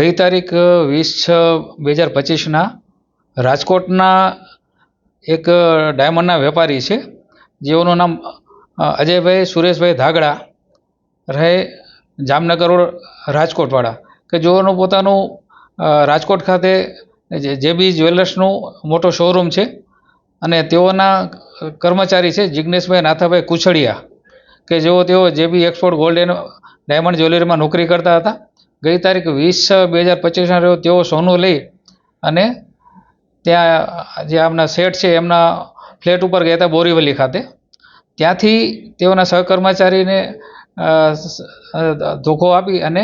ગઈ તારીખ 20/6/2025 રાજકોટના એક ડાયમંડના વેપારી છે, જેઓનું નામ અજયભાઈ સુરેશભાઈ ધાગડા, રહે જામનગર રોડ રાજકોટવાળા, કે જેઓનું પોતાનું રાજકોટ ખાતે જેબી જ્વેલર્સનું મોટો શોરૂમ છે અને તેઓના કર્મચારી છે જિગ્નેશભાઈ નાથાભાઈ કુછડિયા, કે તેઓ જેબી એક્સપોર્ટ ગોલ્ડ એન્ડ ડાયમંડ જ્વેલરીમાં નોકરી કરતા હતા. ગઈ તારીખ 20/6/2025 રોજ તેઓ સોનું લઈ અને ત્યાં જે આમના શેઠ છે એમના ફ્લેટ ઉપર ગયા હતા બોરીવલી ખાતે. ત્યાંથી તેઓના સહકર્મચારીને ધોકો આપી અને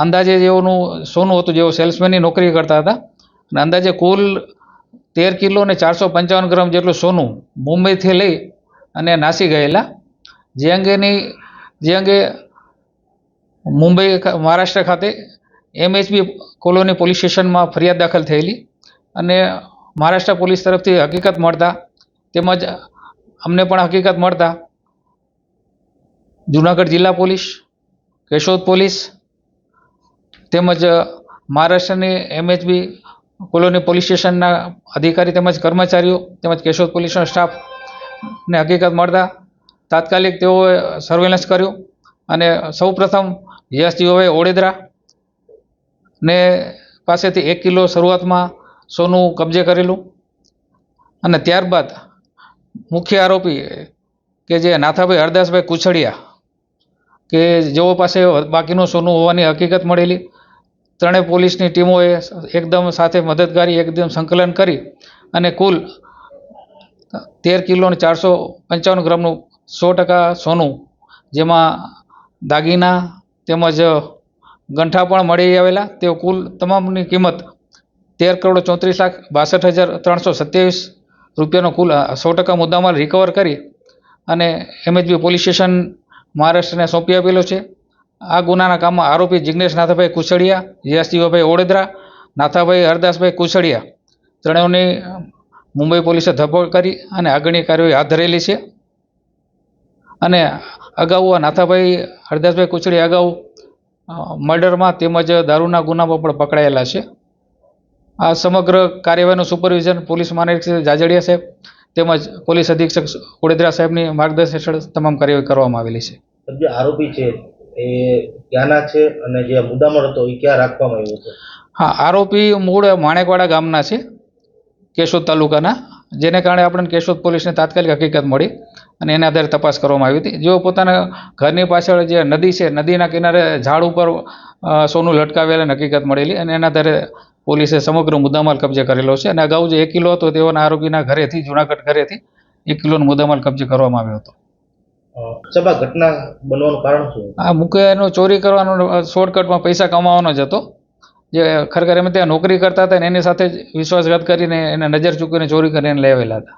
અંદાજે જેઓનું સોનું હતું, જેઓ સેલ્સમેનની નોકરી કરતા હતા, અને અંદાજે કુલ 13 કિલો અને 455 ગ્રામ જેટલું સોનું મુંબઈથી લઈ અને નાસી ગયેલા. જે અંગે મુંબઈ મહારાષ્ટ્ર ખાતે MHB કોલોની પોલીસ સ્ટેશનમાં ફરિયાદ દાખલ થયેલી અને મહારાષ્ટ્ર પોલીસ તરફથી હકીકત મળતા તેમજ અમને પણ હકીકત મળતા જુનાગઢ જિલ્લા પોલીસ, કેશોદ પોલીસ તેમજ મહારાષ્ટ્રની MHB કોલોની પોલીસ સ્ટેશનના અધિકારી તેમજ કર્મચારીઓ તેમજ કેશોદ પોલીસનો સ્ટાફને હકીકત મળતા તાત્કાલિક તેઓએ સર્વેલન્સ કર્યું અને સૌપ્રથમ યશજીભાઈ ઓડેદરા ને પાસેથી 1 કિલો શરૂઆતમાં સોનું કબજે કરેલું અને ત્યારબાદ મુખ્ય આરોપી કે જે નાથાભાઈ હરદાસભાઈ કુછડિયા, કે જેઓ પાસે બાકીનું સોનું હોવાની હકીકત મળેલી. ત્રણેય પોલીસની ટીમોએ એકદમ સાથે મદદગારી એકદમ સંકલન કરી અને કુલ 13 કિલો અને 455 ગ્રામનું 100% સોનું, જેમાં દાગીના તેમજ ગંઠા પણ મળી આવેલા, તે કુલ તમામની કિંમત 13,34,62,327 રૂપિયાનો કુલ 100% મુદ્દામાલ રિકવર કરી અને MHB પોલીસ સ્ટેશન મહારાષ્ટ્રને સોંપી આપેલો છે. આ ગુનાના કામમાં આરોપી જિગ્નેશ નાથાભાઈ કુછડિયા, યશજીભાઈ ઓડેદરા, નાથાભાઈ હરદાસભાઈ કુછડિયા ત્રણેયની મુંબઈ પોલીસે ધરપકડ કરી અને આગળની કાર્યવાહી હાથ ધરેલી છે. અને અગાઉ આ નાથાભાઈ હરદાસભાઈ કુછડિયા અગાઉ મર્ડરમાં તેમજ દારૂના ગુનામાં પણ પકડાયેલા છે. આ સમગ્ર કાર્યવાહીનું સુપરવિઝન પોલીસ મહાનિરીક્ષક જાજડિયા સાહેબ તેમજ પોલીસ અધિક્ષક ઓડેદરા સાહેબની માર્ગદર્શન હેઠળ તમામ કાર્યવાહી કરવામાં આવેલી છે. જે આરોપી છે એ ક્યાંના છે અને જે મુદ્દામાલ હતો એ ક્યાં રાખવામાં આવ્યો છે? હા, આરોપી મૂળ માણેકવાડા ગામના છે, કેશોદ તાલુકાના, જેને કારણે આપણને કેશોદ પોલીસને તાત્કાલિક હકીકત મળી અને એના આધારે તપાસ કરવામાં આવી હતી. જેઓ પોતાના ઘરની પાછળ જે નદી છે, નદીના કિનારે ઝાડ ઉપર સોનું લટકાવેલા હકીકત મળેલી અને એના આધારે પોલીસે સમગ્ર મુદ્દામાલ કબજે કરેલો છે. અને અગાઉ જે 1 કિલો હતો તેઓના આરોપીના ઘરેથી, જુનાગઢ ઘરેથી 1 કિલોનો મુદ્દામાલ કબજે કરવામાં આવ્યો હતો. સભા ઘટના બનવાનું કારણ શું? આ મુખ્ય એનો ચોરી કરવાનો શોર્ટકટમાં પૈસા કમાવાનો જ હતો. જે ખરેખર એમ ત્યાં નોકરી કરતા હતા અને એની સાથે જ વિશ્વાસઘાત કરીને એને નજર ચૂકવીને ચોરી કરીને લઈ આવેલા હતા.